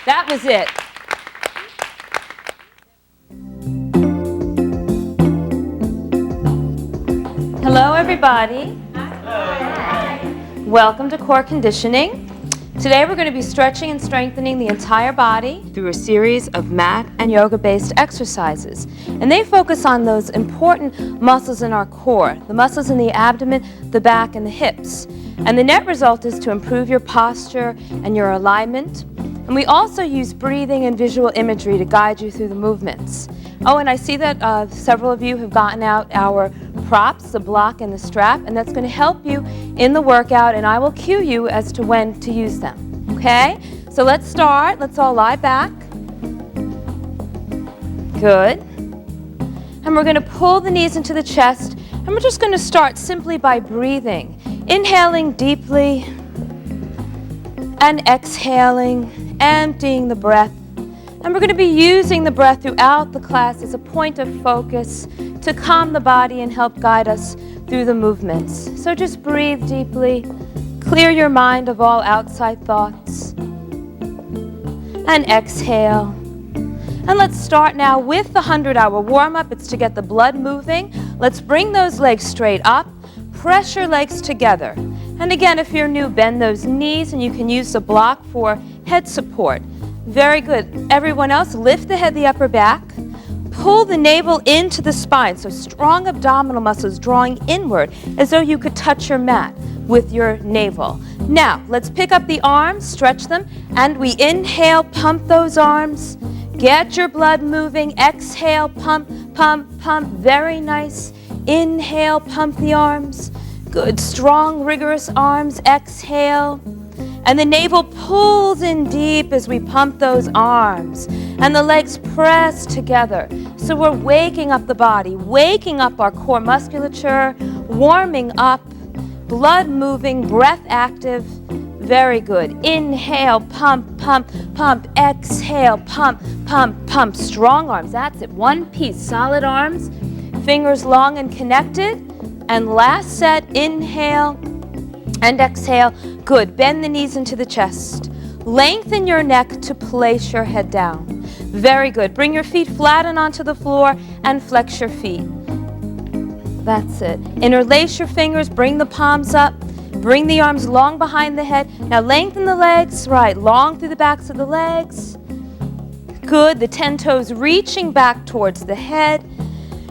That was it. Hello, everybody. Hi. Welcome to Core Conditioning. Today we're going to be stretching and strengthening the entire body through a series of mat and yoga-based exercises. And they focus on those important muscles in our core, the muscles in the abdomen, the back, and the hips. And the net result is to improve your posture and your alignment. And we also use breathing and visual imagery to guide you through the movements. Oh, and I see that several of you have gotten out our props, the block and the strap, and that's going to help you in the workout, and I will cue you as to when to use them. Okay? So let's start. Let's all lie back. Good. And we're going to pull the knees into the chest, and we're just going to start simply by breathing. Inhaling deeply and exhaling, emptying the breath. And we're going to be using the breath throughout the class as a point of focus to calm the body and help guide us through the movements. So just breathe deeply, clear your mind of all outside thoughts, and exhale. And let's start now with the 100-hour warm-up. It's to get the blood moving. Let's bring those legs straight up, press your legs together. And again, if you're new, bend those knees, and you can use the block for head support. Very good. Everyone else, lift the head, the upper back. Pull the navel into the spine, so strong abdominal muscles drawing inward as though you could touch your mat with your navel. Now, let's pick up the arms, stretch them, and we inhale, pump those arms. Get your blood moving. Exhale, pump, pump, pump. Very nice. Inhale, pump the arms. Good, strong, rigorous arms. Exhale. And the navel pulls in deep as we pump those arms. And the legs press together. So we're waking up the body, waking up our core musculature, warming up, blood moving, breath active. Very good. Inhale, pump, pump, pump. Exhale, pump, pump, pump. Strong arms. That's it. One piece. Solid arms. Fingers long and connected. And last set. Inhale and exhale. Good. Bend the knees into the chest. Lengthen your neck to place your head down. Very good. Bring your feet flat and onto the floor and flex your feet. That's it. Interlace your fingers. Bring the palms up. Bring the arms long behind the head. Now lengthen the legs. Right. Long through the backs of the legs. Good. The 10 toes reaching back towards the head.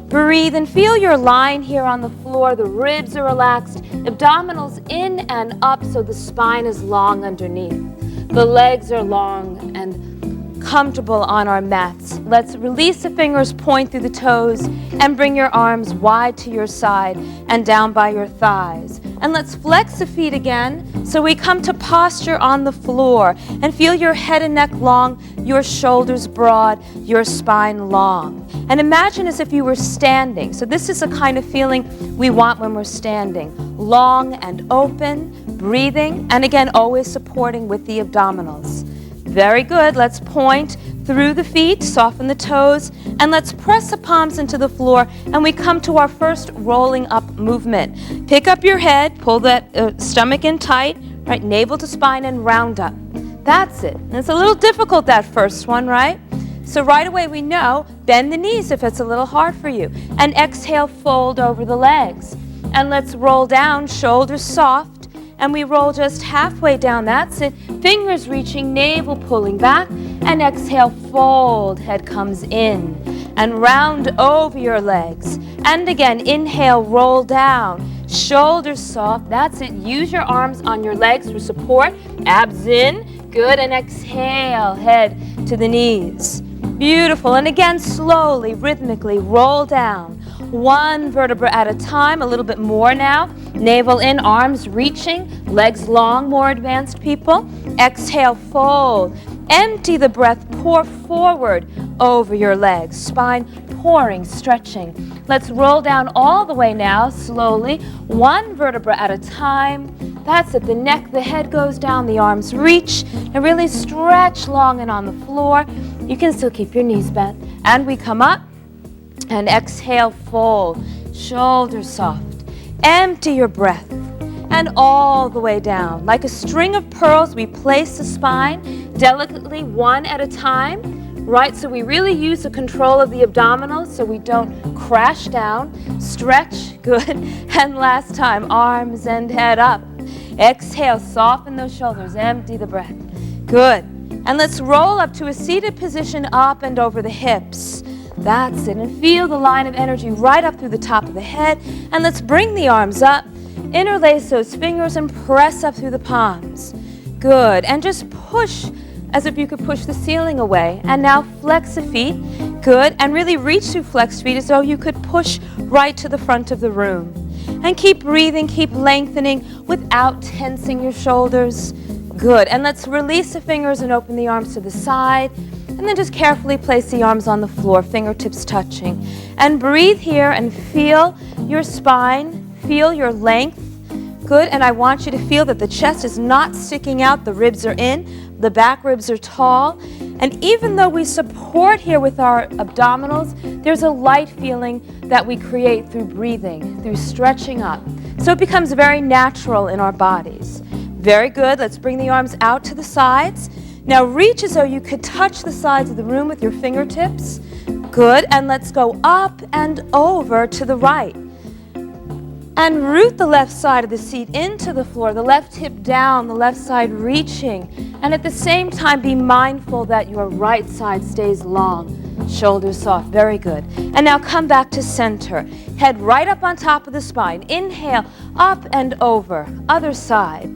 Breathe and feel your line here on the floor. The ribs are relaxed. Abdominals in and up so the spine is long underneath. The legs are long and comfortable on our mats. Let's release the fingers, point through the toes, and bring your arms wide to your side and down by your thighs. And let's flex the feet again so we come to posture on the floor and feel your head and neck long, your shoulders broad, your spine long. And imagine as if you were standing. So this is the kind of feeling we want when we're standing. Long and open, breathing, and again, always supporting with the abdominals. Very good. Let's point through the feet, soften the toes, and let's press the palms into the floor, and we come to our first rolling up movement. Pick up your head, pull that stomach in tight, right, navel to spine, and round up. That's it. And it's a little difficult, that first one, right? So right away we know, bend the knees if it's a little hard for you, and exhale, fold over the legs. And let's roll down, shoulders soft, and we roll just halfway down. That's it. Fingers reaching, navel pulling back, and exhale, fold, head comes in, and round over your legs. And again, inhale, roll down, shoulders soft. That's it. Use your arms on your legs for support. Abs in, good, and exhale, head to the knees. Beautiful. And again, slowly, rhythmically roll down. One vertebra at a time, a little bit more now. Navel in, arms reaching, legs long, more advanced people. Exhale, fold. Empty the breath, pour forward over your legs. Spine pouring, stretching. Let's roll down all the way now, slowly. One vertebra at a time. That's it. The neck, the head goes down, the arms reach, and really stretch long and on the floor. You can still keep your knees bent. And we come up and exhale, fold. Shoulders soft. Empty your breath. And all the way down. Like a string of pearls, we place the spine delicately, one at a time, right? So we really use the control of the abdominals so we don't crash down. Stretch, good. And last time, arms and head up. Exhale, soften those shoulders, empty the breath. Good. And let's roll up to a seated position, up and over the hips. That's it. And feel the line of energy right up through the top of the head. And let's bring the arms up. Interlace those fingers and press up through the palms. Good. And just push as if you could push the ceiling away. And now flex the feet. Good. And really reach through flexed feet as though you could push right to the front of the room. And keep breathing, keep lengthening without tensing your shoulders. Good. And let's release the fingers and open the arms to the side. And then just carefully place the arms on the floor, fingertips touching. And breathe here and feel your spine, feel your length. Good. And I want you to feel that the chest is not sticking out, the ribs are in, the back ribs are tall. And even though we support here with our abdominals, there's a light feeling that we create through breathing, through stretching up. So it becomes very natural in our bodies. Very good. Let's bring the arms out to the sides. Now reach as though you could touch the sides of the room with your fingertips. Good. And let's go up and over to the right. And root the left side of the seat into the floor, the left hip down, the left side reaching. And at the same time, be mindful that your right side stays long, shoulders soft. Very good. And now come back to center. Head right up on top of the spine. Inhale, up and over. Other side.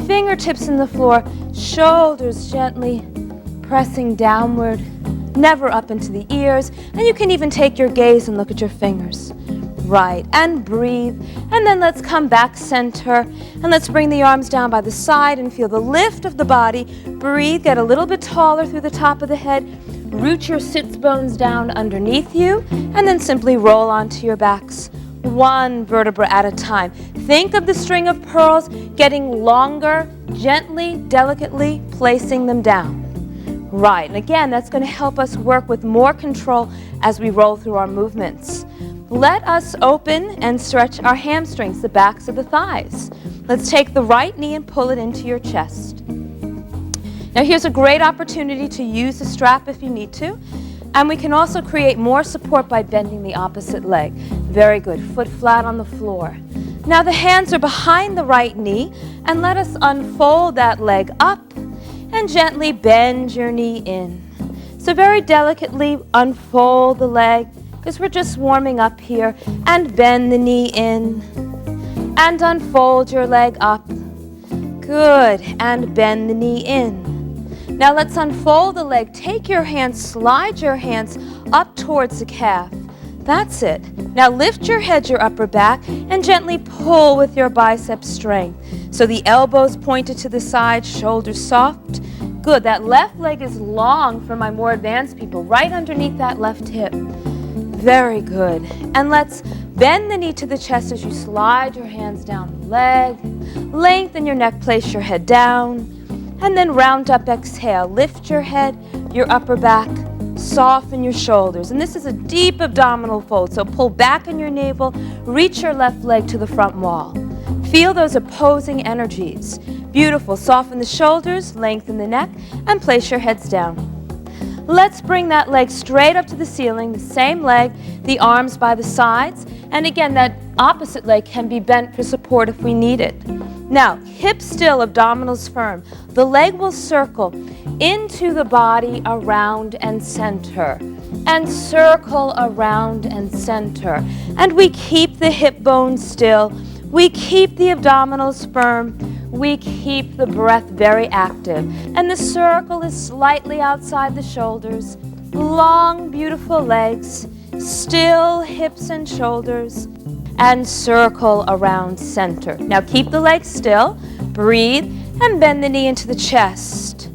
Fingertips in the floor, shoulders gently pressing downward, never up into the ears. And you can even take your gaze and look at your fingers. Right, and breathe. And then let's come back center. And let's bring the arms down by the side and feel the lift of the body. Breathe, get a little bit taller through the top of the head. Root your sits bones down underneath you. And then simply roll onto your backs, one vertebra at a time. Think of the string of pearls getting longer, gently, delicately placing them down. Right, and again, that's going to help us work with more control as we roll through our movements. Let us open and stretch our hamstrings, the backs of the thighs. Let's take the right knee and pull it into your chest. Now here's a great opportunity to use the strap if you need to. And we can also create more support by bending the opposite leg. Very good. Foot flat on the floor. Now the hands are behind the right knee, and let us unfold that leg up and gently bend your knee in. So very delicately unfold the leg, because we're just warming up here, and bend the knee in. And unfold your leg up. Good. And bend the knee in. Now let's unfold the leg. Take your hands, slide your hands up towards the calf. That's it. Now lift your head, your upper back, and gently pull with your bicep strength. So the elbows pointed to the side, shoulders soft. Good. That left leg is long for my more advanced people, right underneath that left hip. Very good. And let's bend the knee to the chest as you slide your hands down the leg. Lengthen your neck, place your head down. And then round up, exhale. Lift your head, your upper back, soften your shoulders. And this is a deep abdominal fold, so pull back in your navel, reach your left leg to the front wall. Feel those opposing energies. Beautiful. Soften the shoulders, lengthen the neck, and place your heads down. Let's bring that leg straight up to the ceiling, the same leg, the arms by the sides. And again, that opposite leg can be bent for support if we need it. Now, hips still, abdominals firm. The leg will circle into the body, around and center. And circle around and center. And we keep the hip bones still. We keep the abdominals firm. We keep the breath very active. And the circle is slightly outside the shoulders. Long, beautiful legs. Still hips and shoulders. And circle around center. Now keep the legs still. Breathe and bend the knee into the chest.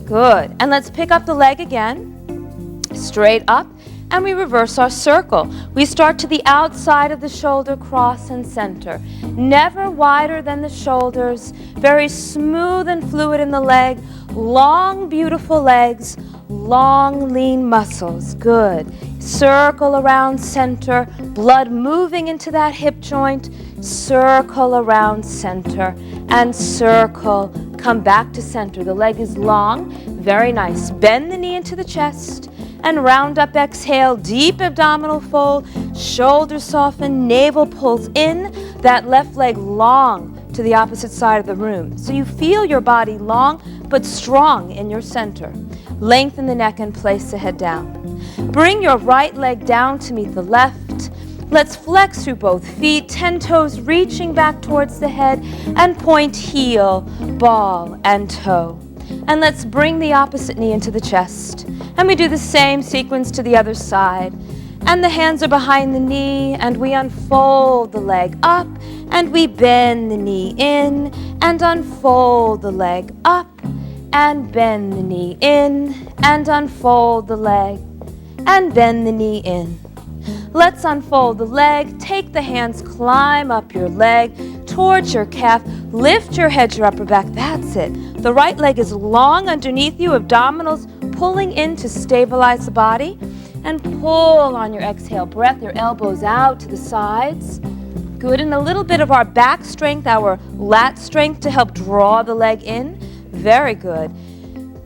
Good. And let's pick up the leg again. Straight up. And we reverse our circle. We start to the outside of the shoulder, cross and center. Never wider than the shoulders. Very smooth and fluid in the leg. Long, beautiful legs. long, lean muscles. Good. Circle around center, blood moving into that hip joint. Circle around center and circle. Come back to center. The leg is long. Very nice. Bend the knee into the chest and round up. Exhale, deep abdominal fold. Shoulders soften, navel pulls in. That left leg long to the opposite side of the room. So you feel your body long but strong in your center. Lengthen the neck and place the head down. Bring your right leg down to meet the left. Let's flex through both feet, 10 toes reaching back towards the head, and point heel, ball, and toe. And let's bring the opposite knee into the chest. And we do the same sequence to the other side. And the hands are behind the knee, and we unfold the leg up, and we bend the knee in, and unfold the leg up, and bend the knee in, and unfold the leg, and bend the knee in. Let's unfold the leg, take the hands, climb up your leg towards your calf, lift your head, your upper back, that's it. The right leg is long underneath you, abdominals pulling in to stabilize the body, and pull on your exhale breath, your elbows out to the sides. Good, and a little bit of our back strength, our lat strength to help draw the leg in. Very good.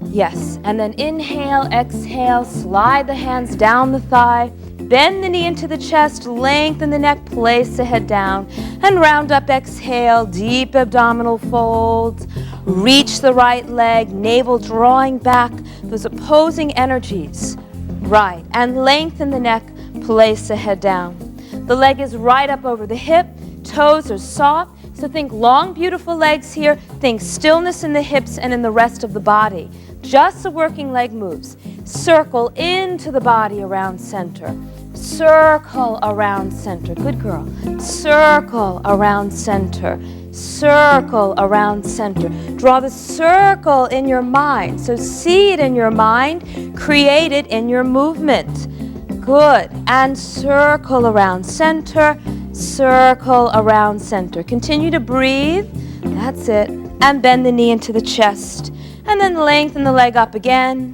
Yes, and then inhale, exhale, slide the hands down the thigh, bend the knee into the chest, lengthen the neck, place the head down, and round up, exhale, deep abdominal folds. Reach the right leg, navel drawing back, those opposing energies. Right, and lengthen the neck, place the head down. The leg is right up over the hip, toes are soft, so think long, beautiful legs here, think stillness in the hips and in the rest of the body. Just the working leg moves. Circle into the body around center. Circle around center. Good girl. Circle around center. Circle around center. Draw the circle in your mind. So see it in your mind, create it in your movement. Good. And circle around center. Circle around center. Continue to breathe. That's it. And bend the knee into the chest. And then lengthen the leg up again.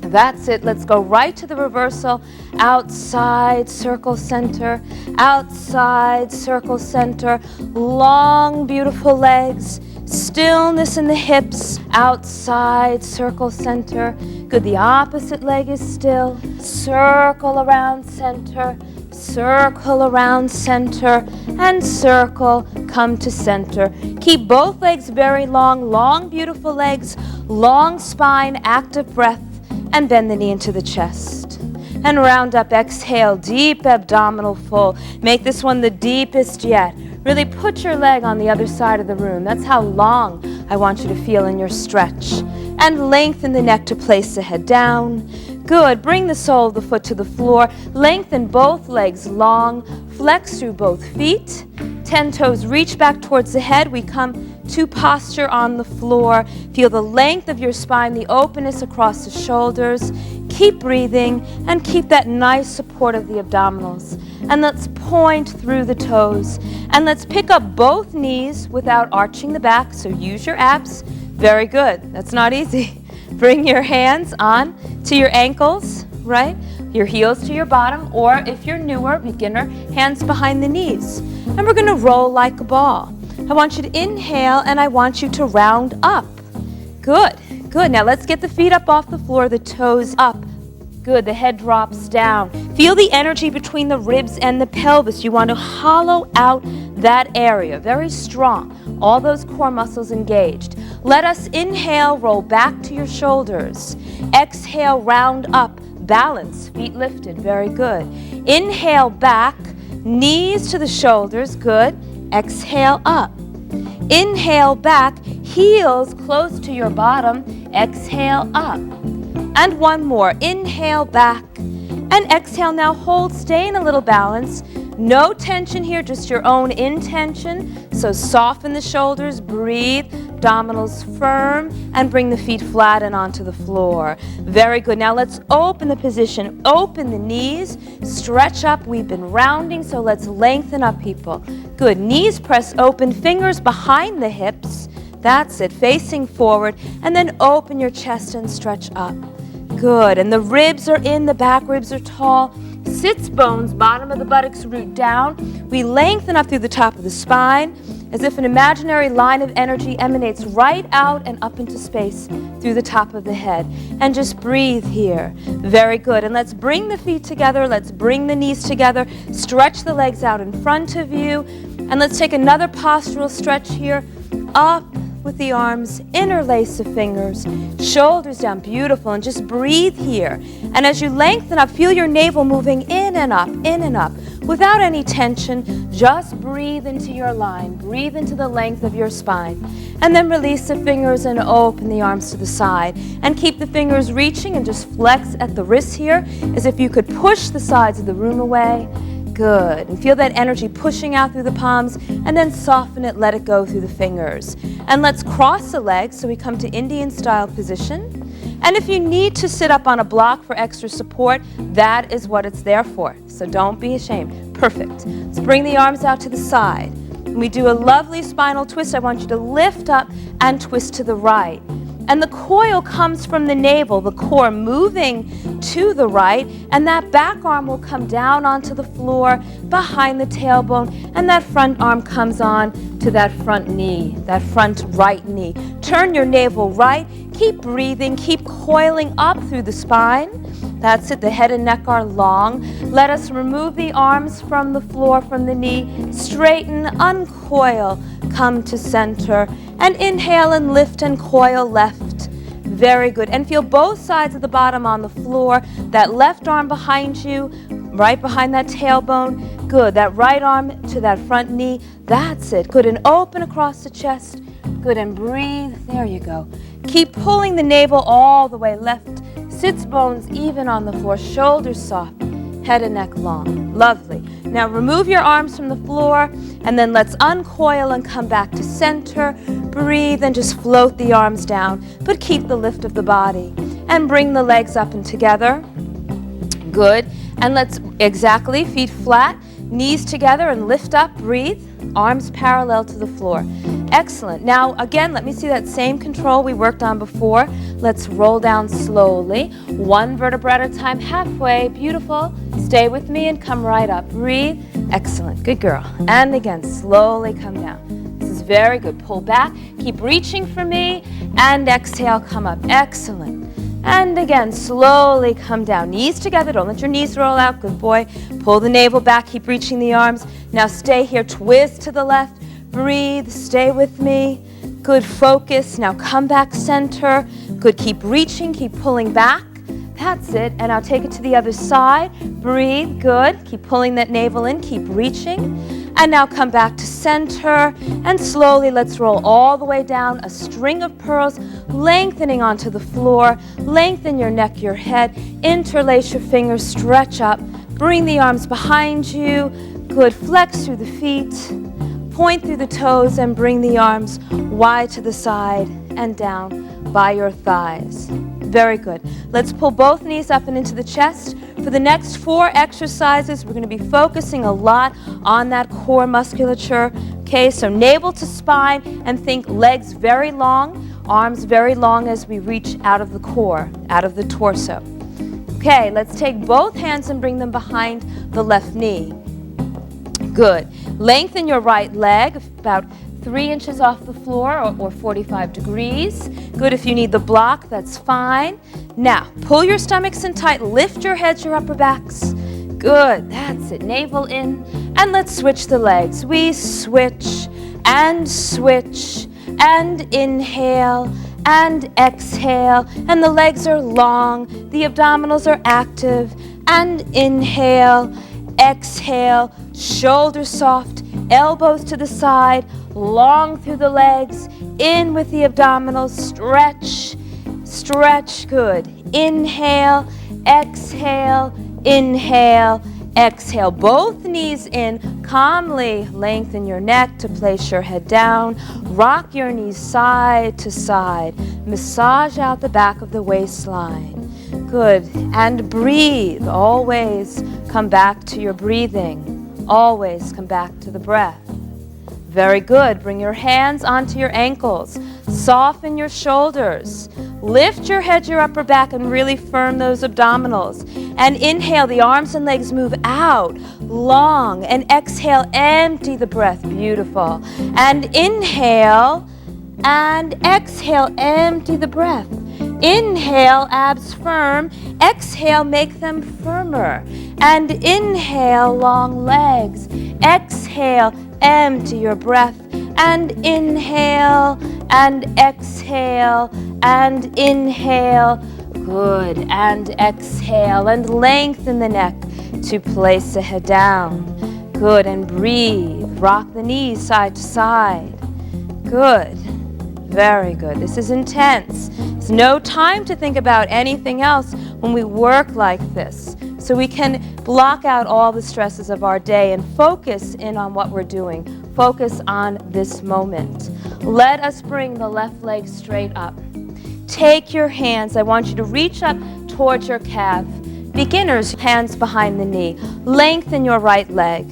That's it. Let's go right to the reversal. Outside, circle center. Outside, circle center. Long, beautiful legs. Stillness in the hips. Outside, circle center. Good. The opposite leg is still. Circle around center. Circle around center, and circle, come to center. Keep both legs very long, long, beautiful legs, long spine, active breath, and bend the knee into the chest. And round up, exhale, deep abdominal fold. Make this one the deepest yet. Really put your leg on the other side of the room. That's how long I want you to feel in your stretch. And lengthen the neck to place the head down. Good. Bring the sole of the foot to the floor. Lengthen both legs long. Flex through both feet. 10 toes reach back towards the head. We come to posture on the floor. Feel the length of your spine, the openness across the shoulders. Keep breathing and keep that nice support of the abdominals. And let's point through the toes. And let's pick up both knees without arching the back. So use your abs. Very good. That's not easy. Bring your hands on to your ankles, right? Your heels to your bottom, or if you're newer, beginner, hands behind the knees. And we're going to roll like a ball. I want you to inhale, and I want you to round up. Good, good. Now let's get the feet up off the floor, the toes up. Good, the head drops down. Feel the energy between the ribs and the pelvis. You want to hollow out that area, very strong. All those core muscles engaged. Let us inhale, roll back to your shoulders. Exhale, round up, balance, feet lifted, very good. Inhale back, knees to the shoulders, good. Exhale up. Inhale back, heels close to your bottom. Exhale up. And one more. Inhale back and exhale. Now hold, stay in a little balance. No tension here, just your own intention. So soften the shoulders, breathe, abdominals firm, and bring the feet flat and onto the floor. Very good. Now let's open the position. Open the knees, stretch up. We've been rounding, so let's lengthen up, people. Good. Knees press open, fingers behind the hips. That's it, facing forward, and then open your chest and stretch up. Good. And the ribs are in, the back ribs are tall. Sits bones, bottom of the buttocks root down. We lengthen up through the top of the spine as if an imaginary line of energy emanates right out and up into space through the top of the head. And just breathe here. Very good. And let's bring the feet together. Let's bring the knees together. Stretch the legs out in front of you. And let's take another postural stretch here. Up with the arms, interlace the fingers, shoulders down, beautiful, and just breathe here. And as you lengthen up, feel your navel moving in and up, without any tension. Just breathe into your line, breathe into the length of your spine, and then release the fingers and open the arms to the side. And keep the fingers reaching and just flex at the wrists here, as if you could push the sides of the room away. Good. And feel that energy pushing out through the palms, and then soften it, let it go through the fingers. And let's cross the legs so we come to Indian style position. And if you need to sit up on a block for extra support, that is what it's there for. So don't be ashamed. Perfect. Let's bring the arms out to the side. When we do a lovely spinal twist, I want you to lift up and twist to the right. And the coil comes from the navel, the core moving to the right, and that back arm will come down onto the floor behind the tailbone, and that front arm comes on to that front knee, that front right knee. Turn your navel right, keep breathing, keep coiling up through the spine. That's it, the head and neck are long. Let us remove the arms from the floor, from the knee, straighten, uncoil, come to center, and inhale and lift and coil left. Very good. And feel both sides of the bottom on the floor. That left arm behind you, right behind that tailbone. Good. That right arm to that front knee. That's it. Good. And open across the chest. Good. And breathe. There you go. Keep pulling the navel all the way left. Sits bones even on the floor. Shoulders soft. Head and neck long. Lovely. Now remove your arms from the floor, and then let's uncoil and come back to center. Breathe and just float the arms down, but keep the lift of the body. And bring the legs up and together. Good. And let's, exactly, feet flat, knees together, and lift up, breathe. Arms parallel to the floor. Excellent. Now, again, let me see that same control we worked on before. Let's roll down slowly. One vertebra at a time, halfway. Beautiful. Stay with me and come right up. Breathe. Excellent. Good girl. And again, slowly come down. This is very good. Pull back. Keep reaching for me. And exhale, come up. Excellent. And again, slowly come down. Knees together. Don't let your knees roll out. Good boy. Pull the navel back. Keep reaching the arms. Now stay here. Twist to the left. Breathe. Stay with me. Good. Focus. Now come back center. Good. Keep reaching. Keep pulling back. That's it. And now take it to the other side. Breathe. Good. Keep pulling that navel in. Keep reaching. And now come back to center. And slowly let's roll all the way down. A string of pearls, lengthening onto the floor. Lengthen your neck, your head. Interlace your fingers. Stretch up. Bring the arms behind you. Good. Flex through the feet. Point through the toes and bring the arms wide to the side and down by your thighs. Very good. Let's pull both knees up and into the chest. For the next 4 exercises, we're going to be focusing a lot on that core musculature. Okay, so navel to spine, and think legs very long, arms very long as we reach out of the core, out of the torso. Okay, let's take both hands and bring them behind the left knee. Good. Lengthen your right leg about 3 inches off the floor, or 45 degrees. Good. If you need the block, that's fine. Now, pull your stomachs in tight. Lift your heads, your upper backs. Good. That's it. Navel in. And let's switch the legs. We switch and inhale and exhale. And the legs are long. The abdominals are active. And inhale, exhale, shoulders soft, elbows to the side, long through the legs, in with the abdominals, stretch, stretch, good. Inhale, exhale, inhale, exhale. Both knees in, calmly lengthen your neck to place your head down. Rock your knees side to side. Massage out the back of the waistline. Good. And breathe. Always come back to your breathing. Always come back to the breath. Very good. Bring your hands onto your ankles. Soften your shoulders. Lift your head, your upper back, and really firm those abdominals. And inhale, the arms and legs move out, long. And exhale, empty the breath. Beautiful. And inhale, and exhale, empty the breath. Inhale, abs firm. Exhale, make them firmer. And inhale, long legs. Exhale, empty your breath. And inhale, and exhale, and inhale. Good. And exhale, and lengthen the neck to place the head down. Good. And breathe. Rock the knees side to side. Good. Very good. This is intense. There's no time to think about anything else when we work like this. So we can block out all the stresses of our day and focus in on what we're doing. Focus on this moment. Let us bring the left leg straight up. Take your hands. I want you to reach up towards your calf. Beginners, hands behind the knee. Lengthen your right leg.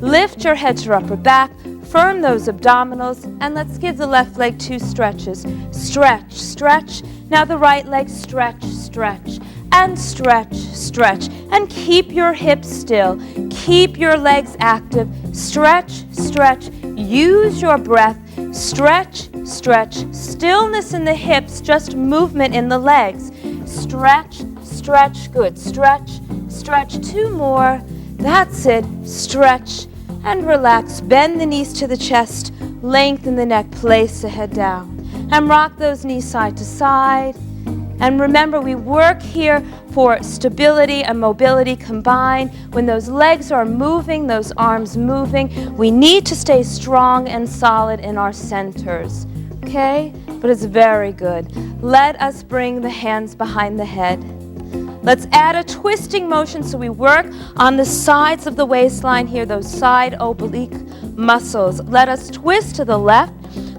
Lift your head to your upper back. Firm those abdominals, and let's give the left leg 2 stretches. Stretch, stretch. Now the right leg, stretch, stretch, and stretch, stretch. And keep your hips still. Keep your legs active. Stretch, stretch. Use your breath. Stretch, stretch. Stillness in the hips, just movement in the legs. Stretch, stretch. Good. Stretch, stretch. 2 more. That's it. Stretch. And relax. Bend the knees to the chest. Lengthen the neck. Place the head down. And rock those knees side to side. And remember, we work here for stability and mobility combined. When those legs are moving, those arms moving, we need to stay strong and solid in our centers. Okay? But it's very good. Let us bring the hands behind the head. Let's add a twisting motion so we work on the sides of the waistline here, those side oblique muscles. Let us twist to the left.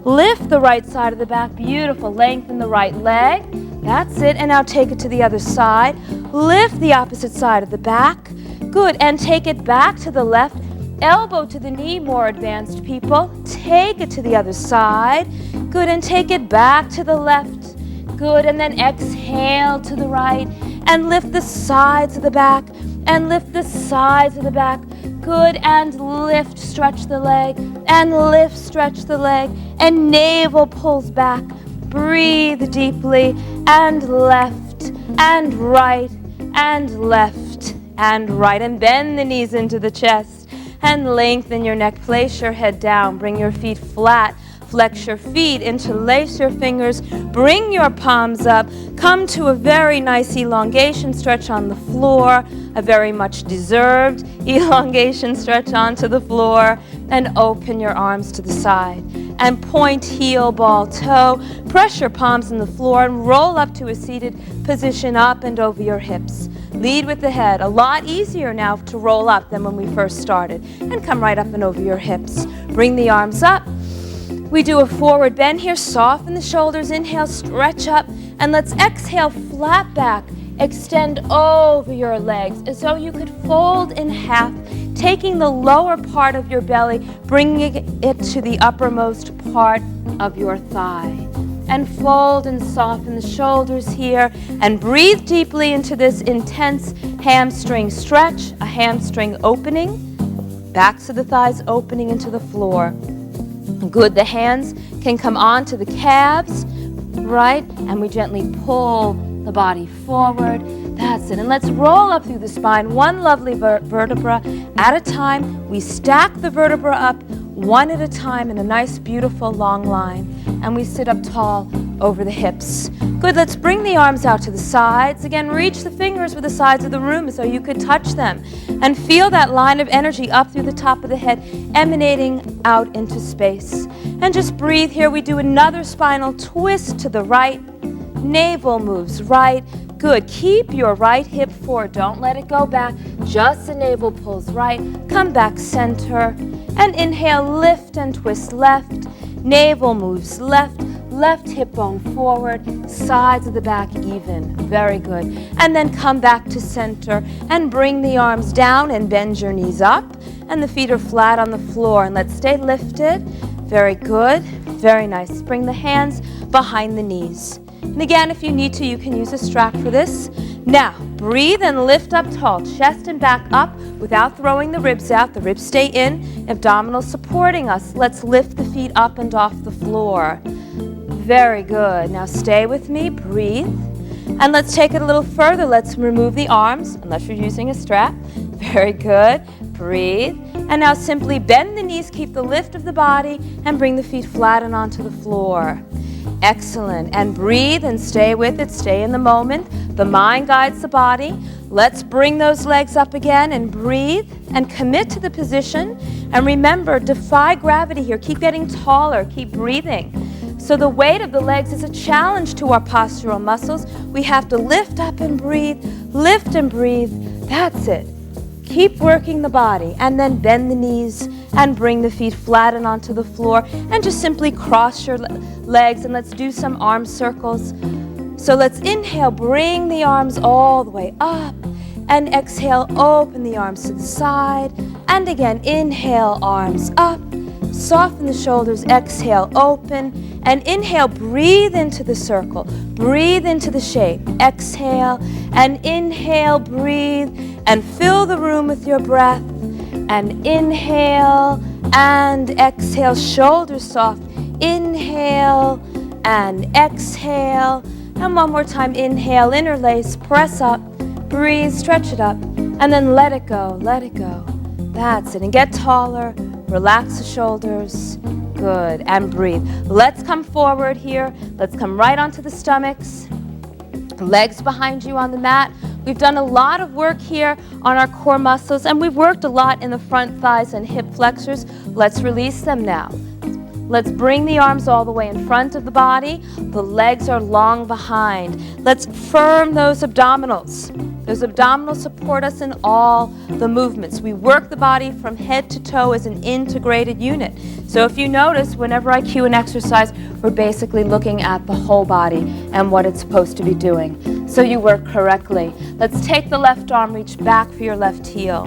Lift the right side of the back. Beautiful. Lengthen the right leg. That's it. And now take it to the other side. Lift the opposite side of the back. Good. And take it back to the left. Elbow to the knee, more advanced people. Take it to the other side. Good. And take it back to the left. Good. And then exhale to the right. And lift the sides of the back. And lift the sides of the back. Good. And lift, stretch the leg. And lift, stretch the leg. And navel pulls back. Breathe deeply. And left. And right. And left. And right. And bend the knees into the chest. And lengthen your neck. Place your head down. Bring your feet flat. Flex your feet, interlace your fingers, bring your palms up, come to a very nice elongation stretch on the floor, a very much deserved elongation stretch onto the floor, and open your arms to the side. And point heel, ball, toe, press your palms in the floor and roll up to a seated position up and over your hips. Lead with the head. A lot easier now to roll up than when we first started. And come right up and over your hips. Bring the arms up. We do a forward bend here, soften the shoulders, inhale, stretch up, and let's exhale, flat back, extend over your legs as though you could fold in half, taking the lower part of your belly, bringing it to the uppermost part of your thigh. And fold and soften the shoulders here, and breathe deeply into this intense hamstring stretch, a hamstring opening, backs of the thighs opening into the floor. Good. The hands can come onto the calves, right? And we gently pull the body forward. That's it. And let's roll up through the spine, one lovely vertebra at a time. We stack the vertebra up one at a time in a nice, beautiful long line. And we sit up tall over the hips. Good. Let's bring the arms out to the sides. Again, reach the fingers for the sides of the room so you could touch them. And feel that line of energy up through the top of the head, emanating out into space. And just breathe here. We do another spinal twist to the right. Navel moves right. Good. Keep your right hip forward. Don't let it go back. Just the navel pulls right. Come back center. And inhale, lift and twist left. Navel moves left. Left hip bone forward, sides of the back even. Very good. And then come back to center and bring the arms down and bend your knees up. And the feet are flat on the floor. And let's stay lifted. Very good. Very nice. Bring the hands behind the knees. And again, if you need to, you can use a strap for this. Now, breathe and lift up tall, chest and back up without throwing the ribs out. The ribs stay in, abdominals supporting us. Let's lift the feet up and off the floor. Very good. Now stay with me, breathe. And let's take it a little further. Let's remove the arms, unless you're using a strap. Very good. Breathe. And now simply bend the knees, keep the lift of the body, and bring the feet flat and onto the floor. Excellent. And breathe and stay with it. Stay in the moment. The mind guides the body. Let's bring those legs up again and breathe and commit to the position. And remember, defy gravity here. Keep getting taller. Keep breathing. So the weight of the legs is a challenge to our postural muscles. We have to lift up and breathe. Lift and breathe. That's it. Keep working the body, and then bend the knees and bring the feet flat and onto the floor, and just simply cross your legs, and let's do some arm circles. So let's inhale, bring the arms all the way up, and exhale, open the arms to the side, and again, inhale, arms up, soften the shoulders, exhale, open, and inhale, breathe into the circle, breathe into the shape, exhale, and inhale, breathe, and fill the room with your breath, and inhale, and exhale, shoulders soft, inhale, and exhale, and one more time, inhale, interlace, press up, breathe, stretch it up, and then let it go, let it go. That's it, and get taller, relax the shoulders, good, and breathe. Let's come forward here, let's come right onto the stomachs, legs behind you on the mat. We've done a lot of work here on our core muscles, and we've worked a lot in the front thighs and hip flexors. Let's release them now. Let's bring the arms all the way in front of the body. The legs are long behind. Let's firm those abdominals. Those abdominals support us in all the movements. We work the body from head to toe as an integrated unit. So if you notice, whenever I cue an exercise, we're basically looking at the whole body and what it's supposed to be doing. So you work correctly. Let's take the left arm, reach back for your left heel.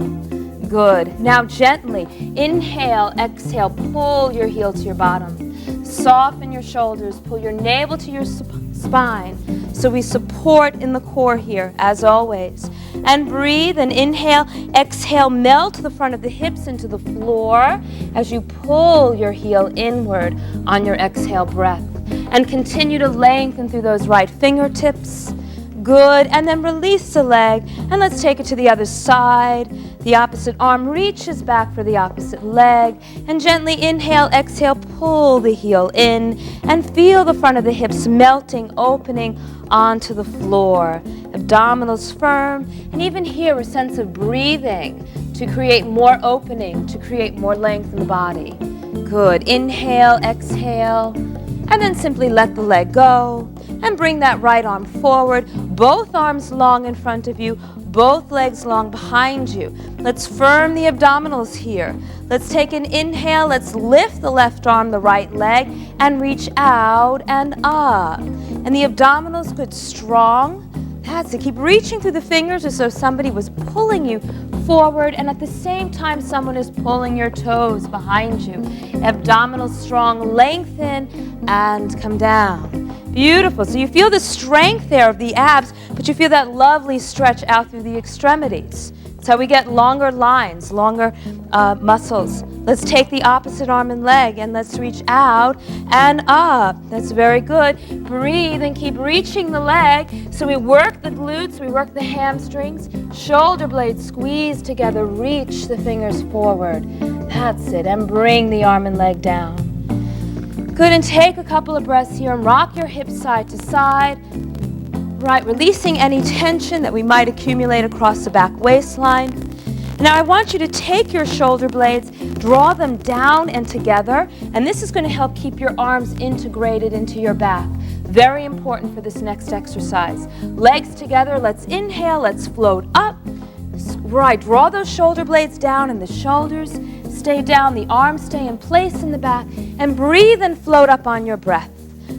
Good. Now gently, inhale, exhale, pull your heel to your bottom. Soften your shoulders, pull your navel to your spine. So we support in the core here, as always. And breathe and inhale, exhale, melt the front of the hips into the floor as you pull your heel inward on your exhale breath. And continue to lengthen through those right fingertips. Good, and then release the leg, and let's take it to the other side. The opposite arm reaches back for the opposite leg, and gently inhale, exhale, pull the heel in, and feel the front of the hips melting, opening onto the floor. Abdominals firm, and even here a sense of breathing to create more opening, to create more length in the body. Good, inhale, exhale, and then simply let the leg go. And bring that right arm forward, both arms long in front of you, both legs long behind you. Let's firm the abdominals here. Let's take an inhale, let's lift the left arm, the right leg, and reach out and up. And the abdominals good, strong. That's it. Keep reaching through the fingers as though somebody was pulling you forward, and at the same time someone is pulling your toes behind you. Abdominals strong, lengthen, and come down. Beautiful. So you feel the strength there of the abs, but you feel that lovely stretch out through the extremities. That's how we get longer lines, longer muscles. Let's take the opposite arm and leg, and let's reach out and up. That's very good. Breathe and keep reaching the leg. So we work the glutes, we work the hamstrings, shoulder blades squeeze together, reach the fingers forward. That's it. And bring the arm and leg down. Good, and take a couple of breaths here and rock your hips side to side. Right, releasing any tension that we might accumulate across the back waistline. Now I want you to take your shoulder blades, draw them down and together, and this is going to help keep your arms integrated into your back. Very important for this next exercise. Legs together, let's inhale, let's float up. Right, draw those shoulder blades down and the shoulders stay down, the arms stay in place in the back, and breathe and float up on your breath.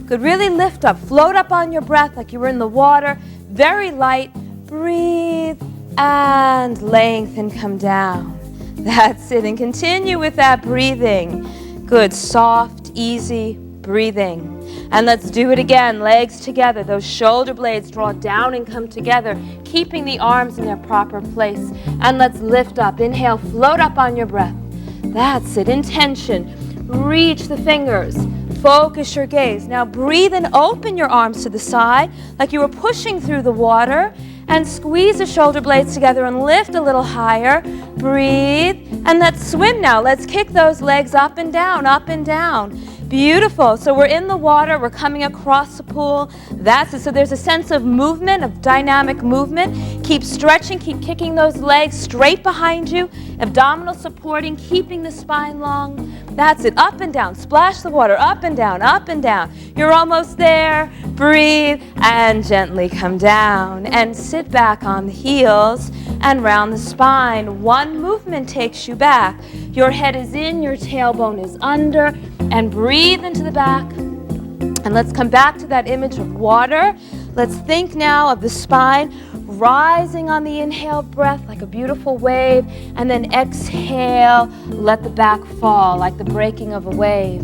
Good, really lift up, float up on your breath like you were in the water, very light, breathe, and lengthen, come down. That's it, and continue with that breathing. Good, soft, easy breathing. And let's do it again. Legs together. Those shoulder blades draw down and come together, keeping the arms in their proper place. And let's lift up. Inhale, float up on your breath. That's it. Intention. Reach the fingers. Focus your gaze. Now breathe and open your arms to the side like you were pushing through the water. And squeeze the shoulder blades together and lift a little higher. Breathe. And let's swim now. Let's kick those legs up and down, up and down. Beautiful. So we're in the water. We're coming across the pool. That's it. So there's a sense of movement, of dynamic movement. Keep stretching. Keep kicking those legs straight behind you. Abdominal supporting, keeping the spine long. That's it. Up and down. Splash the water. Up and down, up and down. You're almost there. Breathe and gently come down. And sit back on the heels and round the spine. One movement takes you back. Your head is in, your tailbone is under. And breathe into the back. And let's come back to that image of water. Let's think now of the spine rising on the inhale breath like a beautiful wave. And then exhale, let the back fall like the breaking of a wave.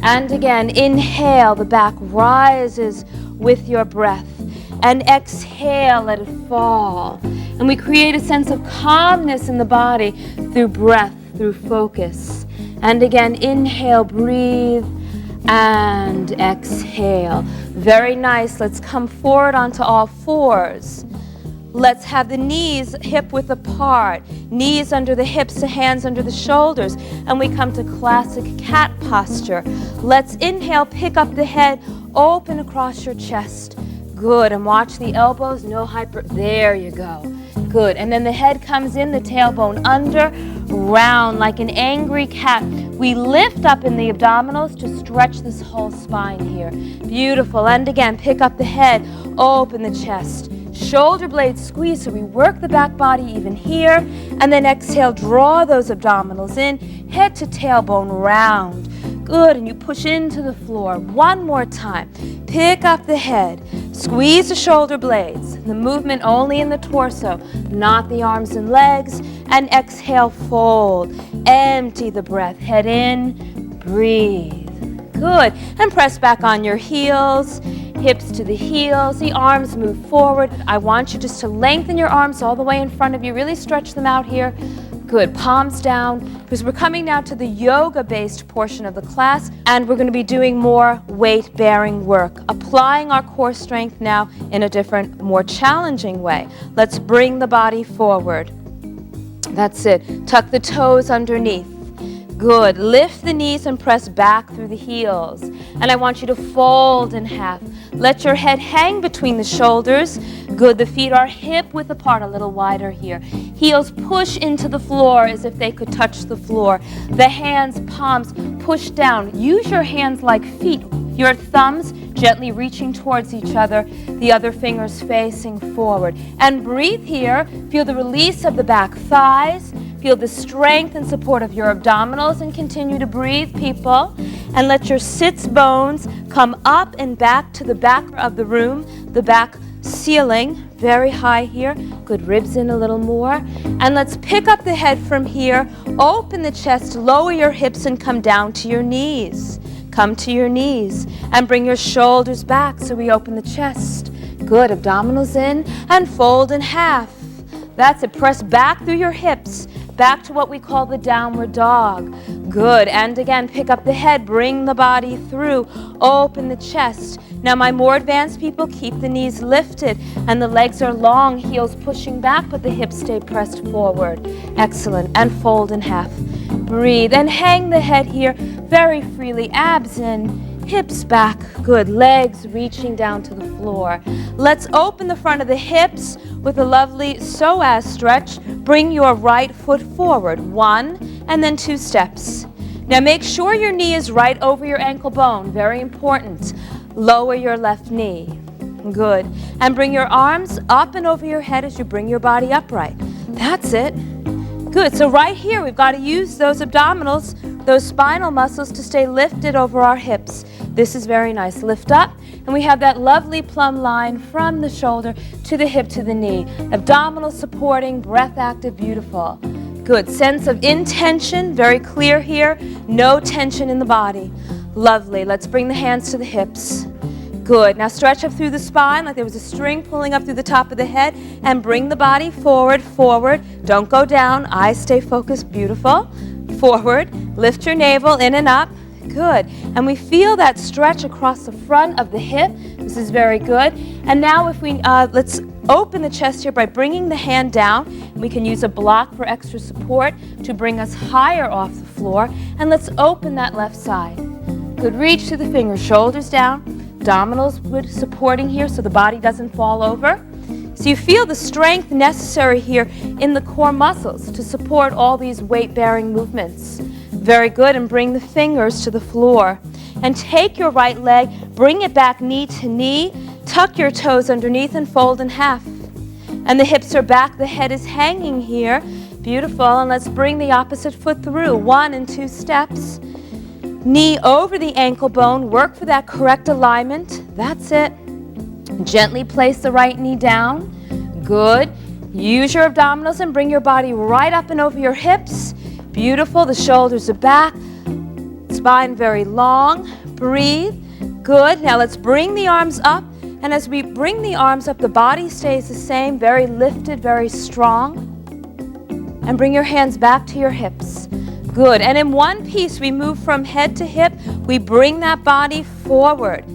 And again, inhale, the back rises with your breath. And exhale, let it fall. And we create a sense of calmness in the body through breath, through focus. And again, inhale, breathe, and exhale. Very nice. Let's come forward onto all fours. Let's have the knees hip width apart, knees under the hips, the hands under the shoulders, and we come to classic cat posture. Let's inhale, pick up the head, open across your chest. Good, and watch the elbows, no hyper, there you go. Good, and then the head comes in, the tailbone under, round like an angry cat. We lift up in the abdominals to stretch this whole spine here. Beautiful, and again, pick up the head, open the chest. Shoulder blades squeeze, so we work the back body even here. And then exhale, draw those abdominals in, head to tailbone round. Good, and you push into the floor. One more time. Pick up the head, squeeze the shoulder blades. The movement only in the torso, not the arms and legs. And exhale, fold. Empty the breath, head in, breathe. Good, and press back on your heels. Hips to the heels, the arms move forward. I want you just to lengthen your arms all the way in front of you. Really stretch them out here. Good, palms down, because we're coming now to the yoga-based portion of the class, and we're going to be doing more weight-bearing work, applying our core strength now in a different, more challenging way. Let's bring the body forward. That's it. Tuck the toes underneath. Good. Lift the knees and press back through the heels. And I want you to fold in half. Let your head hang between the shoulders. Good. The feet are hip width apart, a little wider here. Heels push into the floor as if they could touch the floor. The hands, palms, push down. Use your hands like feet. Your thumbs gently reaching towards each other, the other fingers facing forward. And breathe here. Feel the release of the back thighs. Feel the strength and support of your abdominals, and continue to breathe, people. And let your sits bones come up and back to the back of the room, the back ceiling, very high here. Good, ribs in a little more. And let's pick up the head from here, open the chest, lower your hips, and come down to your knees. Come to your knees and bring your shoulders back so we open the chest. Good, abdominals in and fold in half. That's it, press back through your hips, back to what we call the downward dog. Good, and again, pick up the head, bring the body through, open the chest. Now my more advanced people, keep the knees lifted and the legs are long, heels pushing back, but the hips stay pressed forward. Excellent, and fold in half. Breathe, and hang the head here very freely, abs in, hips back. Good, legs reaching down to the floor. Let's open the front of the hips with a lovely psoas stretch. Bring your right foot forward, 1 and then 2 steps. Now make sure your knee is right over your ankle bone, very important. Lower your left knee. Good, and bring your arms up and over your head as you bring your body upright. That's it. Good, so right here we've got to use those abdominals, those spinal muscles to stay lifted over our hips. This is very nice. Lift up, and we have that lovely plumb line from the shoulder to the hip to the knee. Abdominal supporting, breath active, beautiful. Good, sense of intention, very clear here. No tension in the body. Lovely. Let's bring the hands to the hips. Good. Now stretch up through the spine like there was a string pulling up through the top of the head, and bring the body forward, forward. Don't go down. Eyes stay focused. Beautiful. Forward. Lift your navel in and up. Good. And we feel that stretch across the front of the hip. This is very good. And now if we, let's open the chest here by bringing the hand down. We can use a block for extra support to bring us higher off the floor. And let's open that left side. Good. Reach to the fingers, shoulders down. Abdominals good supporting here so the body doesn't fall over. So you feel the strength necessary here in the core muscles to support all these weight-bearing movements. Very good. And bring the fingers to the floor. And take your right leg, bring it back knee to knee, tuck your toes underneath and fold in half. And the hips are back, the head is hanging here. Beautiful. And let's bring the opposite foot through. 1 and 2 steps. Knee over the ankle bone. Work for that correct alignment. That's it. Gently place the right knee down. Good. Use your abdominals and bring your body right up and over your hips. Beautiful. The shoulders are back. Spine very long. Breathe. Good. Now let's bring the arms up. And as we bring the arms up, the body stays the same. Very lifted, very strong. And bring your hands back to your hips. Good. And in one piece, we move from head to hip. We bring that body forward.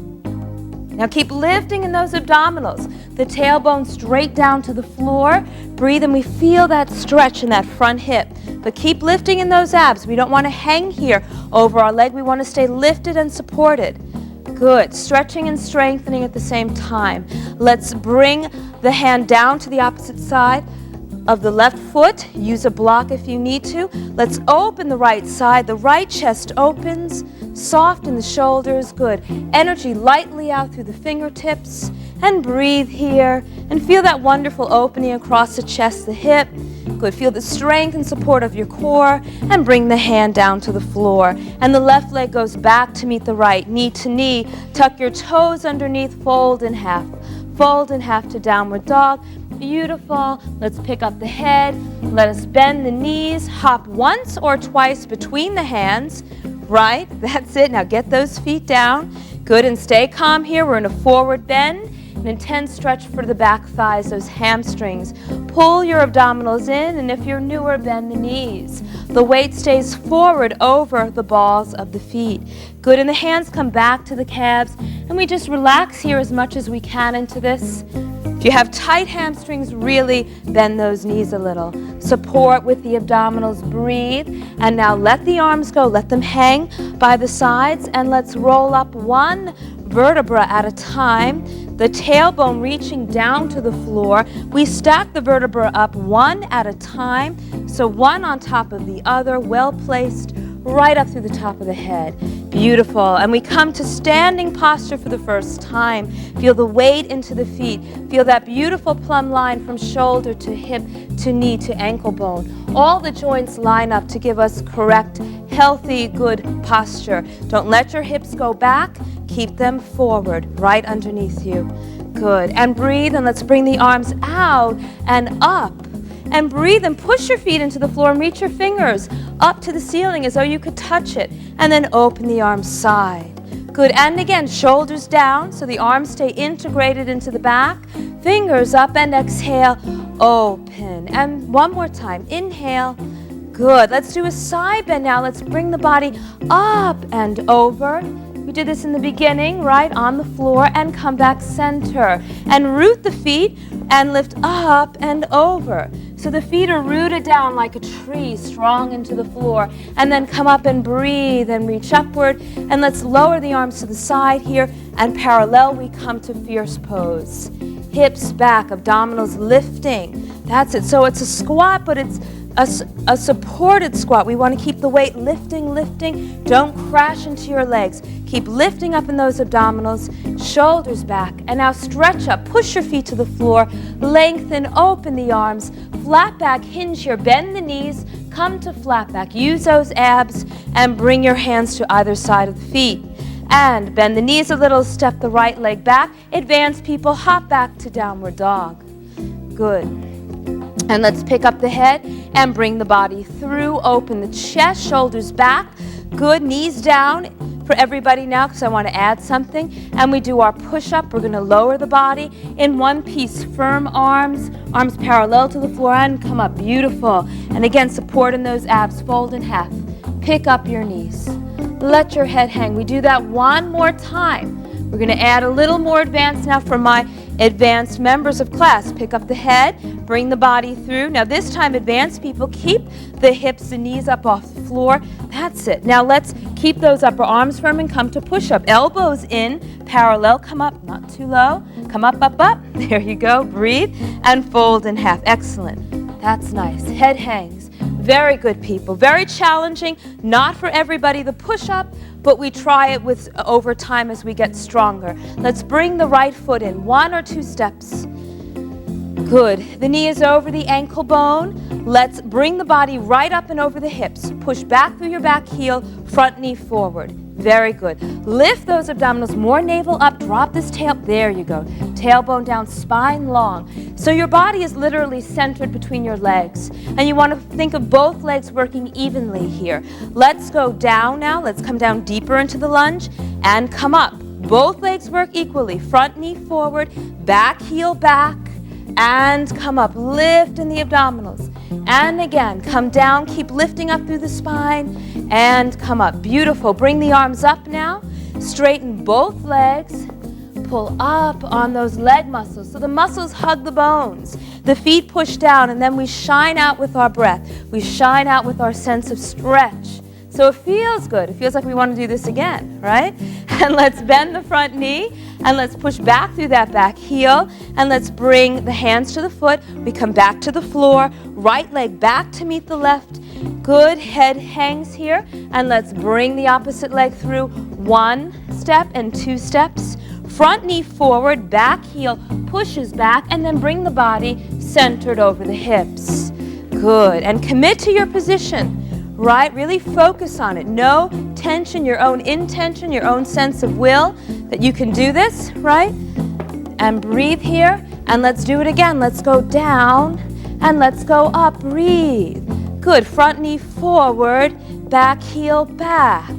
Now keep lifting in those abdominals. The tailbone straight down to the floor. Breathe, and we feel that stretch in that front hip. But keep lifting in those abs. We don't want to hang here over our leg. We want to stay lifted and supported. Good. Stretching and strengthening at the same time. Let's bring the hand down to the opposite side of the left foot. Use a block if you need to. Let's open the right side. The right chest opens. Soften the shoulders. Good. Energy lightly out through the fingertips. And breathe here. And feel that wonderful opening across the chest, the hip. Good. Feel the strength and support of your core. And bring the hand down to the floor. And the left leg goes back to meet the right. Knee to knee. Tuck your toes underneath. Fold in half. Fold in half to downward dog. Beautiful. Let's pick up the head. Let us bend the knees. Hop once or twice between the hands. Right. That's it. Now get those feet down. Good. And stay calm here. We're in a forward bend. An intense stretch for the back thighs, those hamstrings. Pull your abdominals in, and if you're newer, bend the knees. The weight stays forward over the balls of the feet. Good, and the hands come back to the calves, and we just relax here as much as we can into this. If you have tight hamstrings, really bend those knees a little. Support with the abdominals, breathe, and now let the arms go, let them hang by the sides, and let's roll up one vertebra at a time. The tailbone reaching down to the floor. We stack the vertebra up one at a time, so one on top of the other, well placed, right up through the top of the head. Beautiful. And we come to standing posture for the first time. Feel the weight into the feet. Feel that beautiful plumb line from shoulder to hip to knee to ankle bone. All the joints line up to give us correct, healthy, good posture. Don't let your hips go back. Keep them forward, right underneath you. Good. And breathe, and let's bring the arms out and up. And breathe and push your feet into the floor and reach your fingers up to the ceiling as though you could touch it. And then open the arms side. Good. And again, shoulders down so the arms stay integrated into the back. Fingers up and exhale, open. And one more time, inhale. Good. Let's do a side bend now. Let's bring the body up and over. We did this in the beginning, right, on the floor, and come back center. And root the feet and lift up and over. So the feet are rooted down like a tree, strong into the floor. And then come up and breathe and reach upward. And let's lower the arms to the side here. And parallel, we come to fierce pose. Hips back, abdominals lifting. That's it. So it's a squat, but it's a supported squat. We want to keep the weight lifting, lifting. Don't crash into your legs. Keep lifting up in those abdominals, shoulders back. And now stretch up, push your feet to the floor, lengthen, open the arms, flat back, hinge here, bend the knees, come to flat back. Use those abs and bring your hands to either side of the feet. And bend the knees a little, step the right leg back. Advanced people, hop back to downward dog. Good. And let's pick up the head and bring the body through. Open the chest, shoulders back. Good, knees down. for everybody now because I want to add something. And we do our push-up. We're going to lower the body in one piece. Firm arms parallel to the floor and come up. Beautiful. And again, support in those abs. Fold in half. Pick up your knees. Let your head hang. We do that one more time. We're going to add a little more advanced now for my advanced members of class. Pick up the head, bring the body through. Now this time, advanced people, keep the hips and knees up off the floor. That's it. Now let's keep those upper arms firm and come to push-up. Elbows in, parallel, come up, not too low. Come up, up, up. There you go. Breathe and fold in half. Excellent. That's nice. Head hangs. Very good, people. Very challenging. Not for everybody, the push-up, but we try it with over time as we get stronger. Let's bring the right foot in. 1 or 2 steps. Good. The knee is over the ankle bone. Let's bring the body right up and over the hips. Push back through your back heel, front knee forward. Very good. Lift those abdominals, more navel up, drop this tail. There you go. Tailbone down, spine long. So your body is literally centered between your legs. And you want to think of both legs working evenly here. Let's go down now. Let's come down deeper into the lunge and come up. Both legs work equally. Front knee forward, back heel back, and come up. Lift in the abdominals. And again, come down, keep lifting up through the spine, and come up. Beautiful. Bring the arms up now. Straighten both legs. Pull up on those leg muscles. So the muscles hug the bones. The feet push down, and then we shine out with our breath. We shine out with our sense of stretch. So it feels good. It feels like we want to do this again, right? And let's bend the front knee, and let's push back through that back heel, and let's bring the hands to the foot. We come back to the floor, right leg back to meet the left. Good. Head hangs here, and let's bring the opposite leg through. 1 step and 2 steps. Front knee forward, back heel pushes back, and then bring the body centered over the hips. Good. And commit to your position, right? Really focus on it. No tension, your own intention, your own sense of will that you can do this, right? And breathe here, and let's do it again. Let's go down, and let's go up. Breathe. Good. Front knee forward, back heel back.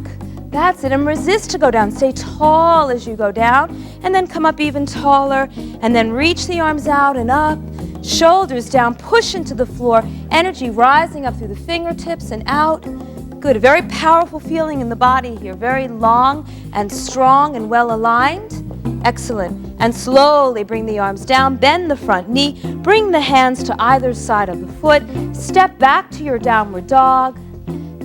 That's it. And resist to go down. Stay tall as you go down, and then come up even taller, and then reach the arms out and up. Shoulders down, push into the floor. Energy rising up through the fingertips and out. Good. A very powerful feeling in the body here. Very long and strong and well aligned. Excellent. And slowly bring the arms down. Bend the front knee. Bring the hands to either side of the foot. Step back to your downward dog.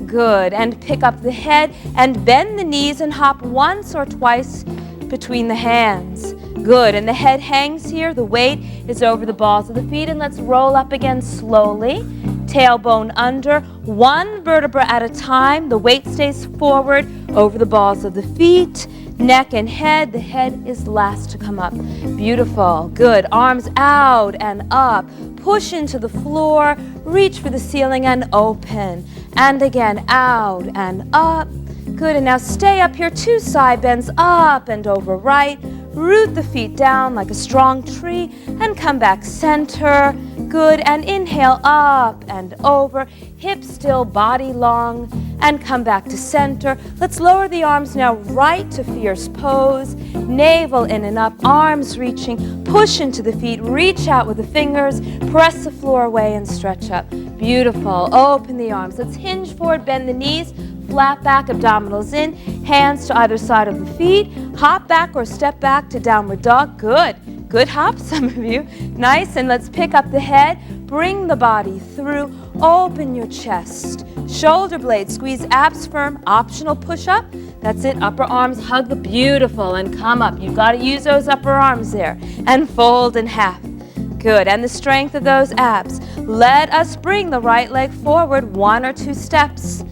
Good. And pick up the head and bend the knees and hop once or twice between the hands. Good. And the head hangs here. The weight is over the balls of the feet. And let's roll up again slowly. Tailbone under. 1 vertebra at a time. The weight stays forward over the balls of the feet. Neck and head. The head is last to come up. Beautiful. Good. Arms out and up. Push into the floor. Reach for the ceiling and open. And again, out and up. Good. And now stay up here. 2 side bends, up and over right. Root the feet down like a strong tree and come back center. Good. And inhale up and over. Hips still, body long. And come back to center. Let's lower the arms now right to fierce pose. Navel in and up, arms reaching. Push into the feet, reach out with the fingers. Press the floor away and stretch up. Beautiful. Open the arms. Let's hinge forward, bend the knees. Flat back, abdominals in. Hands to either side of the feet. Hop back or step back to downward dog. Good. Good hop, some of you. Nice. And let's pick up the head. Bring the body through. Open your chest. Shoulder blades, squeeze abs firm. Optional push-up. That's it. Upper arms hug the beautiful and come up. You've got to use those upper arms there. And fold in half. Good. And the strength of those abs. Let us bring the right leg forward 1 or 2 steps.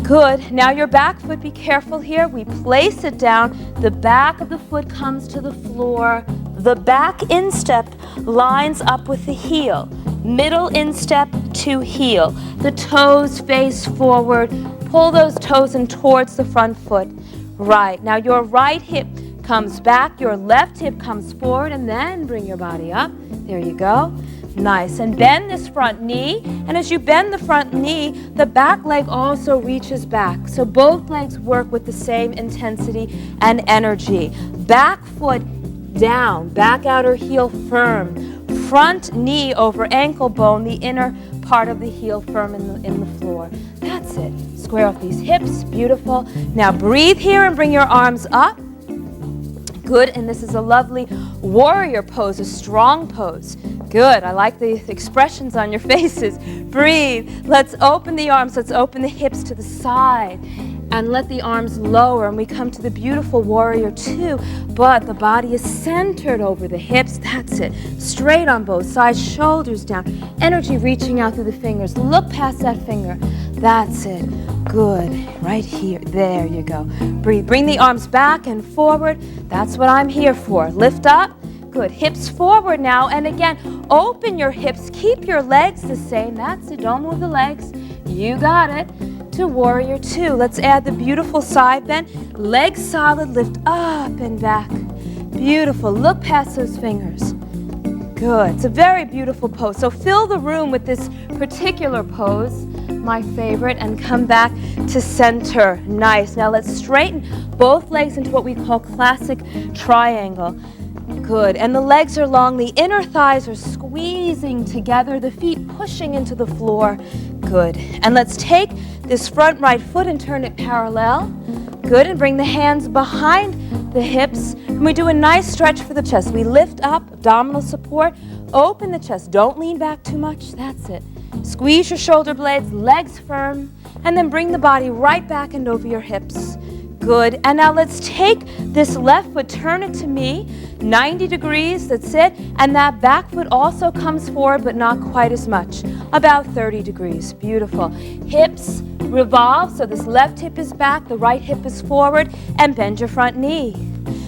Good. Now your back foot, be careful here. We place it down. The back of the foot comes to the floor. The back instep lines up with the heel. Middle instep to heel. The toes face forward. Pull those toes in towards the front foot. Right. Now your right hip comes back. Your left hip comes forward, and then bring your body up. There you go. Nice. And bend this front knee. And as you bend the front knee, the back leg also reaches back. So both legs work with the same intensity and energy. Back foot down, back outer heel firm. Front knee over ankle bone, the inner part of the heel firm in the floor. That's it. Square off these hips. Beautiful. Now breathe here and bring your arms up. Good. And this is a lovely warrior pose, a strong pose. Good. I like the expressions on your faces. Breathe. Let's open the arms. Let's open the hips to the side. And let the arms lower. And we come to the beautiful warrior two. But the body is centered over the hips. That's it. Straight on both sides. Shoulders down. Energy reaching out through the fingers. Look past that finger. That's it. Good. Right here. There you go. Breathe. Bring the arms back and forward. That's what I'm here for. Lift up. Good. Hips forward now. And again, open your hips. Keep your legs the same. That's it. Don't move the legs. You got it. To warrior two. Let's add the beautiful side bend. Legs solid. Lift up and back. Beautiful. Look past those fingers. Good. It's a very beautiful pose. So fill the room with this particular pose, my favorite, and come back to center. Nice. Now let's straighten both legs into what we call classic triangle. Good. And the legs are long. The inner thighs are squeezing together. The feet pushing into the floor. Good. And let's take this front right foot and turn it parallel. Good. And bring the hands behind the hips. And we do a nice stretch for the chest. We lift up, abdominal support. Open the chest. Don't lean back too much. That's it. Squeeze your shoulder blades, legs firm. And then bring the body right back and over your hips. Good. And now let's take this left foot, turn it to me, 90 degrees, that's it. And that back foot also comes forward, but not quite as much, about 30 degrees. Beautiful. Hips revolve, so this left hip is back, the right hip is forward, and bend your front knee.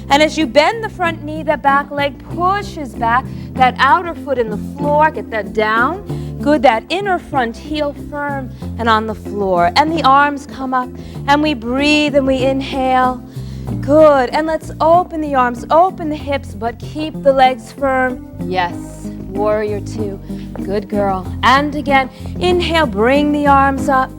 And as you bend the front knee, the back leg pushes back, that outer foot in the floor, get that down. Good, that inner front heel firm and on the floor. And the arms come up and we breathe and we inhale. Good, and let's open the arms, open the hips, but keep the legs firm. Yes, warrior two. Good girl. And again, inhale, bring the arms up.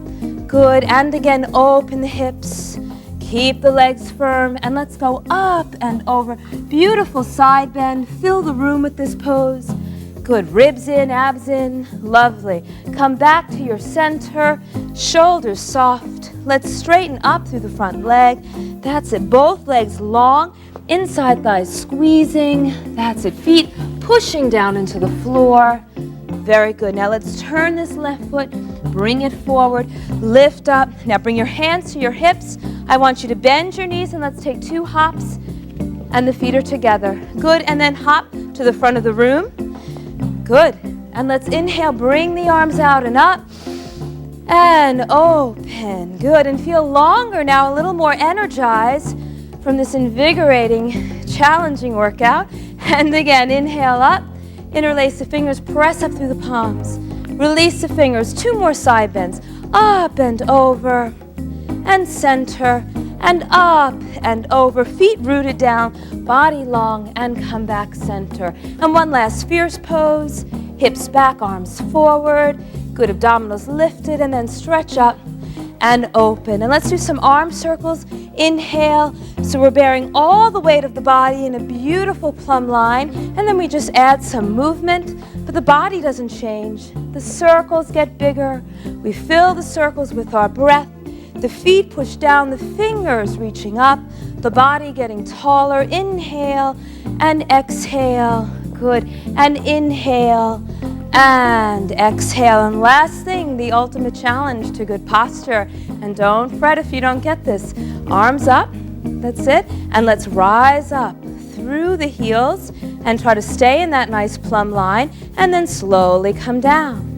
Good, and again, open the hips. Keep the legs firm and let's go up and over. Beautiful side bend. Fill the room with this pose. Good. Ribs in, abs in. Lovely. Come back to your center. Shoulders soft. Let's straighten up through the front leg. That's it. Both legs long. Inside thighs squeezing. That's it. Feet pushing down into the floor. Very good. Now let's turn this left foot. Bring it forward. Lift up. Now bring your hands to your hips. I want you to bend your knees and let's take 2 hops. And the feet are together. Good. And then hop to the front of the room. Good. And let's inhale, bring the arms out and up and open. Good. And feel longer now, a little more energized from this invigorating, challenging workout. And again, inhale up, interlace the fingers, press up through the palms. Release the fingers, 2 more side bends. Up and over and center and up and over. Feet rooted down, body long, and come back center. And one last fierce pose. Hips back, arms forward. Good, abdominals lifted, and then stretch up and open. And let's do some arm circles. Inhale. So we're bearing all the weight of the body in a beautiful plumb line. And then we just add some movement, but the body doesn't change. The circles get bigger. We fill the circles with our breath. The feet push down, the fingers reaching up, the body getting taller. Inhale and exhale. Good. And inhale and exhale. And last thing, the ultimate challenge to good posture. And don't fret if you don't get this. Arms up. That's it. And let's rise up through the heels and try to stay in that nice plumb line. And then slowly come down.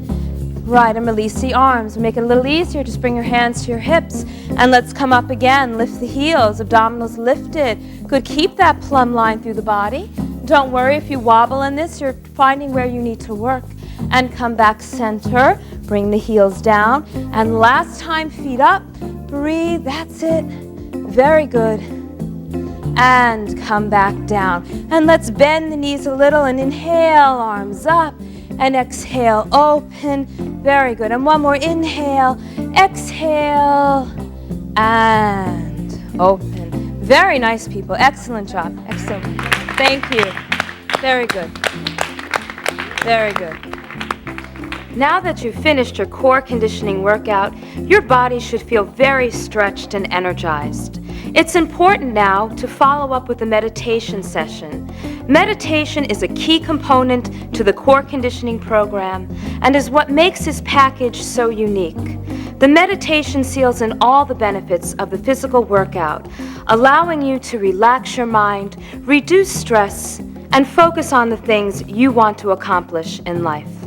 Right, and release the arms. Make it a little easier. Just bring your hands to your hips. And let's come up again. Lift the heels, abdominals lifted. Good, keep that plumb line through the body. Don't worry if you wobble in this. You're finding where you need to work. And come back center. Bring the heels down. And last time, feet up. Breathe, that's it. Very good. And come back down. And let's bend the knees a little and inhale, arms up. and exhale, open. Very good. And one more, inhale, exhale, and open. Very nice, people. Excellent job. Excellent. Thank you. Very good. Very good. Now that you've finished your core conditioning workout, your body should feel very stretched and energized. It's important now to follow up with a meditation session. Meditation is a key component to the core conditioning program and is what makes this package so unique. The meditation seals in all the benefits of the physical workout, allowing you to relax your mind, reduce stress, and focus on the things you want to accomplish in life.